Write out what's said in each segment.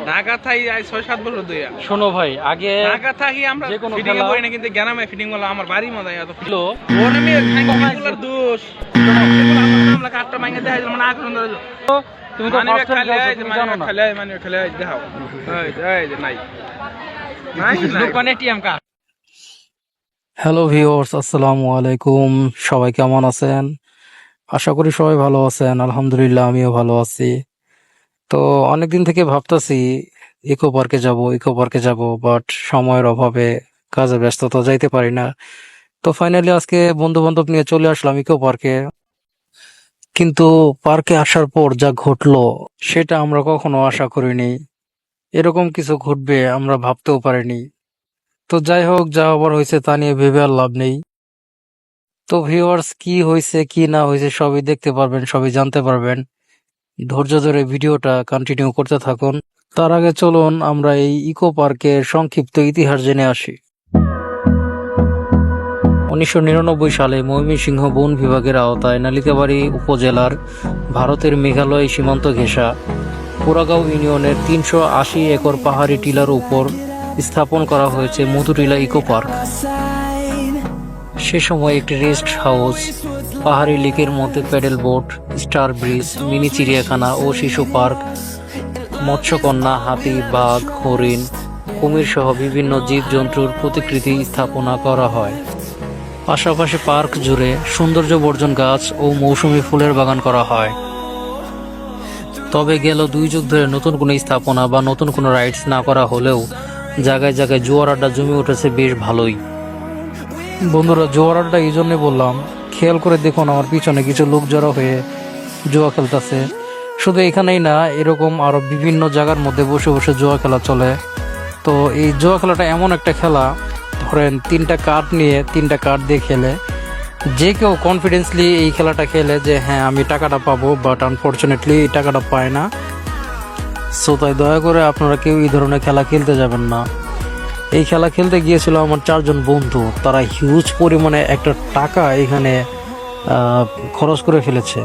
ঢাকা থাই ৬-৭ বছর ধরে। শোনো ভাই, আগে ঢাকা থাকি আমরা যে কোনো ফিটিং এ খেলা বই না, কিন্তু গ্রামে ফিটিং হলো আমার বাড়ি মজা এত হলো ওর আমি খাইগুলার দোষ এগুলো আমার আমরা কাটটা মাইনে দেখাই দিলাম না আগুন ধরে তুমি তো মানিবে ফার্স্ট টাইম খালি খেলছো, তুমি জানো না। মানিবে খালি দেখাও এই যে নাই নাই দোকানে টিএম কার্ড। হ্যালো ভিউয়ার্স, আসসালামু আলাইকুম। সবাই কেমন আছেন? আশা করি সবাই ভালো আছেন। আলহামদুলিল্লাহ, আমিও ভালো আছি। তো অনেকদিন থেকে ভাবতাছি ইকো পার্কে যাব, বাট সময়ের অভাবে কাজে ব্যস্ততা যাইতে পারি না। তো ফাইনালি আজকে বন্ধু বান্ধব নিয়ে চলে আসলাম ইকো পার্কে। কিন্তু পার্কে আসার পর যা ঘটলো সেটা আমরা কখনো আশা করিনি। এরকম কিছু ঘটবে আমরা ভাবতেও পারিনি। তো যাই হোক, যা হবার হয়েছে তা নিয়ে ভেবে আর লাভ নেই। তো ভিউয়ার্স, কি হয়েছে কি না হয়েছে সবই দেখতে পারবেন, সবই জানতে পারবেন। ধৈর্য ধরে ভিডিওটা কন্টিনিউ করতে থাকুন। তার আগে চলুন আমরা এই ইকো পার্কের সংক্ষিপ্ত ইতিহাস জেনে আসি। 1999 সালে ময়মনসিংহ বন বিভাগের আওতায় নালিতাবাড়ী উপজেলার ভারতের মেঘালয় সীমান্ত ঘেঁষা পুরাগাঁও ইউনিয়নের 380 একর পাহাড়ি টিলার উপর স্থাপন করা হয়েছে মধুটিলা ইকো পার্ক। সে সময় একটি রেস্ট হাউস, পাহাড়ি লেকের মধ্যে pedal boat, star bridge, mini চিড়িয়াখানা ও শিশু পার্ক, মৎস্যকন্যা, হাতি, বাঘ, হরিণ, কুমির সহ বিভিন্ন জীবজন্তুর প্রতিকৃতি স্থাপনা করা হয়। পাশাপাশি পার্ক জুড়ে সৌন্দর্য বর্ধন গাছ ও মৌসুমী ফুলের বাগান করা হয়। তবে গেল 2 যুগ ধরে নতুন কোনো স্থাপনা বা নতুন কোনো রাইডস না করা হলেও জায়গায় জায়গায় জোয়ার আড্ডা জমে উঠেছে বেশ ভালোই। বন্ধুরা, জোয়ার আড্ডা এই জন্যই বললাম, খেয়াল করে দেখুন আমার পিছনে কিছু লোক জড়ো হয়ে জুয়া খেলতেছে। শুধু এখানেই না, এরকম আরো বিভিন্ন জায়গার মধ্যে বসে বসে জুয়া খেলা চলে। তো এই জুয়া খেলাটা এমন একটা খেলা, ধরেন 3টা কার্ড নিয়ে 3টা কার্ড দিয়ে খেলে। যে কেউ কনফিডেন্সলি এই খেলাটা খেলে যে হ্যাঁ আমি টাকাটা পাবো, বাট আনফর্চুনেটলি এই টাকাটা পায় না। সো তাই দয়া করে আপনারা কেউ এই ধরনের খেলা খেলতে যাবেন না। এই খেলা খেলতে গিয়েছিল আমার 4 জন বন্ধু, তারা হিউজ পরিমাণে একটা টাকা এখানে খরচ করে ফেলেছে।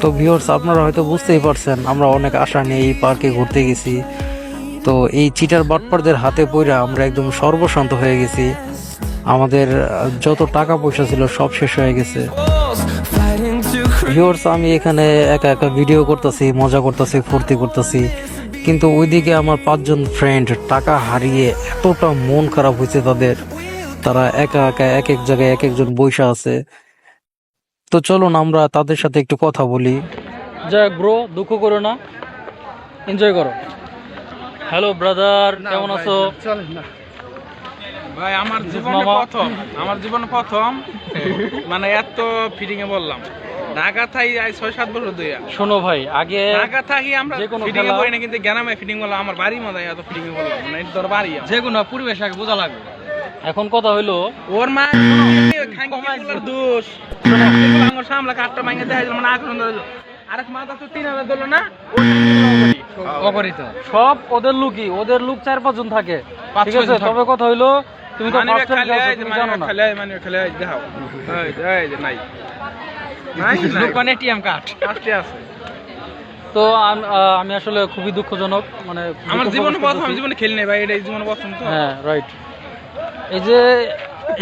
তো ভিউয়ার্স, আপনারা হয়তো বুঝতেই পারছেন আমরা অনেক আশা নিয়ে এই পার্কে ঘুরতে গেছি। তো এই চিটার বাটপারদের হাতে পড়ে আমরা একদম সর্বশান্ত হয়ে গেছি। আমাদের যত টাকা পয়সা ছিল সব শেষ হয়ে গেছে। ভিউয়ার্স, আমি এখানে একা একা ভিডিও করতেছি, মজা করতেছি, ফুর্তি করতেছি, কিন্তু ওইদিকে আমার 5 জন ফ্রেন্ড টাকা হারিয়ে এতটা মন খারাপ হয়েছে তাদের। তারা একা একা এক এক জায়গায় এক একজন বৈশা আছে। তো চলুন আমরা তাদের সাথে একটু কথা বলি। যাক ব্রো, দুঃখ করো না, এনজয় করো। হ্যালো ব্রাদার, কেমন আছো? ভাই আমার জীবনে প্রথম মানে এত ফিটিং এ বললাম ঢাকা থাই ৬-৭ বছর ধরে। শোনো ভাই, আগে ঢাকা থাকি আমরা যে কোনো ফিটিং এ খেলা বই না, কিন্তু গ্রামে ফিটিং হলো আমার বাড়ি মজা এত ফিটিং এ বললাম মানে তোর বাড়ি যে কোনো পরিবেশ আগে বোঝা লাগবে। এখন কথা হইলো ওর মা খাইগুলার দোষ এগুলো আমার সামলা কাটটা মাইনে দেখাই দিলাম না আগুন ধরে আরেক মাথা তো 3000 দিল না অপরিত সব ওদের লুকই, ওদের লুক 4-5 জন থাকে, ঠিক আছে। তবে কথা হইলো তুমি তো ফার্স্ট টাইম খেলছো, তুমি জানো না। খালি দেখাও এই যে নাই দোকানে টিএম কার্ড আসতে আছে। তো আমি আসলে খুবই দুঃখজনক, মানে আমার জীবনে প্রথম, আমি জীবনে খেলি নাই ভাই, এটা জীবনে প্রথম তো। হ্যাঁ রাইট। এই যে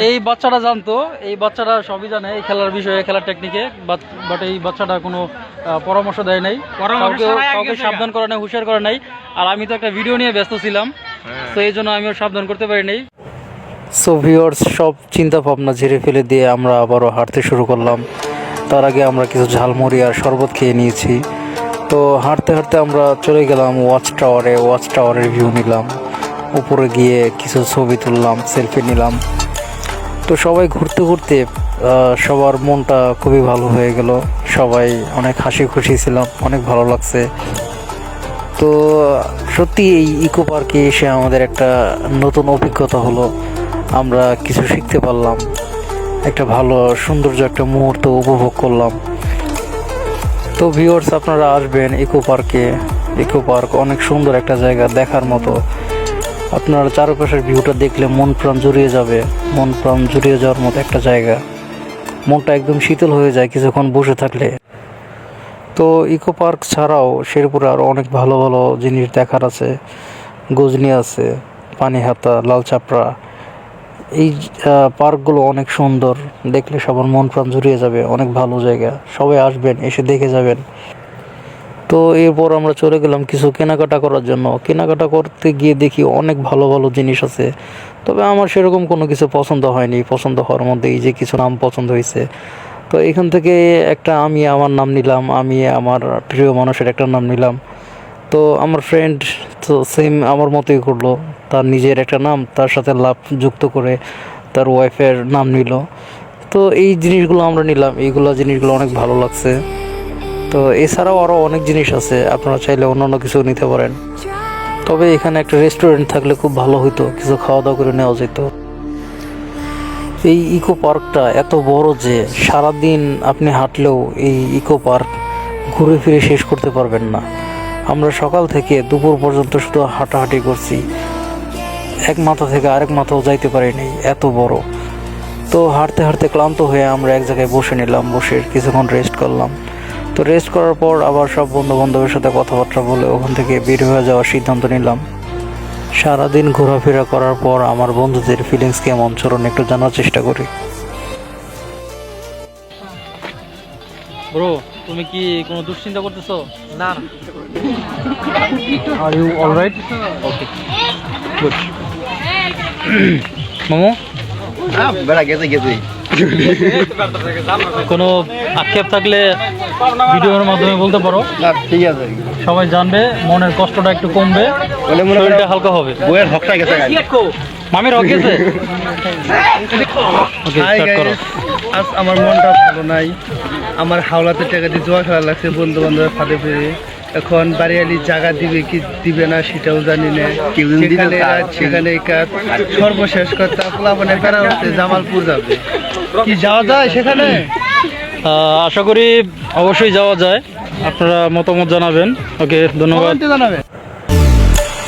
এই বাচ্চাটা জানতো, এই বাচ্চাটা সবই জানে এই খেলার বিষয়ে, খেলার টেকনিকে, বাট এই বাচ্চাটা কোনো পরামর্শ দেয় নাই, কাউকে সাবধান করে নাই, হুঁশিয়ার করে নাই। আর আমি তো একটা ভিডিও নিয়ে ব্যস্ত ছিলাম, তো এই জন্য আমিও সাবধান করতে পারি নাই। সো ভিউয়ার্স, সব চিন্তা ভাবনা ঝেড়ে ফেলে দিয়ে আমরা আবারও হাঁটতে শুরু করলাম। তার আগে আমরা কিছু ঝালমুড়ি আর শরবত খেয়ে নিয়েছি। তো হাঁটতে হাঁটতে আমরা চলে গেলাম ওয়াচ টাওয়ারের ভিউ নিলাম। উপরে গিয়ে কিছু ছবি তুললাম, সেলফি নিলাম। তো সবাই ঘুরতে ঘুরতে সবার মনটা খুবই ভালো হয়ে গেল। সবাই অনেক হাসি খুশি ছিলাম, অনেক ভালো লাগছে। তো সত্যি এই ইকো পার্কে এসে আমাদের একটা নতুন অভিজ্ঞতা হলো, আমরা কিছু শিখতে পারলাম, একটা ভালো সৌন্দর্য একটা মুহূর্ত উপভোগ করলাম। তো ভিউয়ার্স, আপনারা আসবেন ইকো পার্কে। ইকো পার্ক অনেক সুন্দর একটা জায়গা, দেখার মতো। আপনার চারপাশের ভিউটা দেখলে মন প্রাণ জুড়িয়ে যাওয়ার মতো একটা জায়গা। মনটা একদম শীতল হয়ে যায় কিছুক্ষণ বসে থাকলে। তো ইকো পার্ক ছাড়াও শেরপুরে আরও অনেক ভালো ভালো জিনিস দেখার আছে। গজনি আছে, পানিহাতা, লাল চাপড়া। এই পার্কগুলো অনেক সুন্দর, দেখলে সবার মন প্রাণ জুড়িয়ে যাবে। অনেক ভালো জায়গা, সবাই আসবেন, এসে দেখে যাবেন। তো এরপর আমরা চলে গেলাম কিছু কেনাকাটা করার জন্য। কেনাকাটা করতে গিয়ে দেখি অনেক ভালো ভালো জিনিস আছে, তবে আমার সেরকম কোনো কিছু পছন্দ হয়নি। পছন্দ হওয়ার মধ্যে এই যে কিছু নাম পছন্দ হয়েছে। তো এখান থেকে একটা আমি আমার নাম নিলাম, আমি আমার প্রিয় মানুষের একটা নাম নিলাম। তো আমার ফ্রেন্ড তো সেম আমার মতোই করলো, তার নিজের একটা নাম তার সাথে লাভ যুক্ত করে তার ওয়াইফের নাম নিল। তো এই জিনিসগুলো আমরা নিলাম, এইগুলো জিনিসগুলো অনেক ভালো লাগছে। তো এছাড়াও আরও অনেক জিনিস আছে, আপনারা চাইলে অন্যান্য কিছু নিতে পারেন। তবে এখানে একটা রেস্টুরেন্ট থাকলে খুব ভালো হতো, কিছু খাওয়া দাওয়া করে নেওয়া যেত। এই ইকো পার্কটা এত বড় যে সারাদিন আপনি হাঁটলেও এই ইকো পার্ক ঘুরে ফিরে শেষ করতে পারবেন না। আমরা সকাল থেকে দুপুর পর্যন্ত শুধু হাঁটাহাঁটি করছি, এক মাথা থেকে আরেক মাথাও যাইতে পারিনি, এত বড়। তো হাঁটতে হাঁটতে ক্লান্ত হয়ে আমরা এক জায়গায় বসে নিলাম, বসে কিছুক্ষণ রেস্ট করলাম। তো রেস্ট করার পর আবার সব বন্ধু বান্ধবের সাথে কথাবার্তা বলে ওখান থেকে বের হয়ে যাওয়ার সিদ্ধান্ত নিলাম। সারাদিন ঘোরাফেরা করার পর আমার বন্ধুদের ফিলিংস কেমন চলুন একটু জানার চেষ্টা করি। ব্রো, তুমি কি কোনো দুশ্চিন্তা করতেছো? না are you alright? Okay, good. মামু, কোনো আক্ষেপ থাকলে ভিডিওর মাধ্যমে বলতে পারো। ঠিক আছে, সবাই জানবে, মনের কষ্টটা একটু কমবে, শরীরটা হালকা হবে। বইয়ের হকটা গেছে। মামির হক গেছে। ওকে, স্টার্ট করো। আজ আমার মনটা ভালো নাই। আমার হাওলাতে টাকা দিয়ে জোয়া খেলা লাগছে বন্ধু বান্ধবের ফাঁদে ফিরে। এখন বাড়িয়ালি জায়গা দিবে কি দিবে না সেটাও জানি না। যেখানে রাত সেখানে কাজ। সর্বশেষ কথা পোলাপানে বেড়া হচ্ছে জামালপুর যাবে, কি যাওয়া যায় সেখানে? আশা করি অবশ্যই যাওয়া যায়, আপনারা মতামত জানাবেন। ওকে, ধন্যবাদ। জানাবে।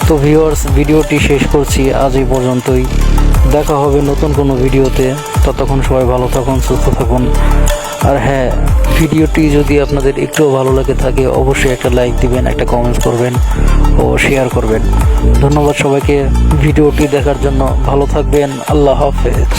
তো ভিউয়ার্স, ভিডিওটি শেষ করছি আজ এই পর্যন্তই। দেখা হবে নতুন কোনো ভিডিওতে। ততক্ষণ সবাই ভালো থাকুন, সুস্থ থাকুন। আর হ্যাঁ, ভিডিওটি যদি আপনাদের একটুও ভালো লাগে থাকে অবশ্যই একটা লাইক দিবেন, একটা কমেন্টস করবেন ও শেয়ার করবেন। ধন্যবাদ সবাইকে ভিডিওটি দেখার জন্য। ভালো থাকবেন। আল্লাহ হাফেজ।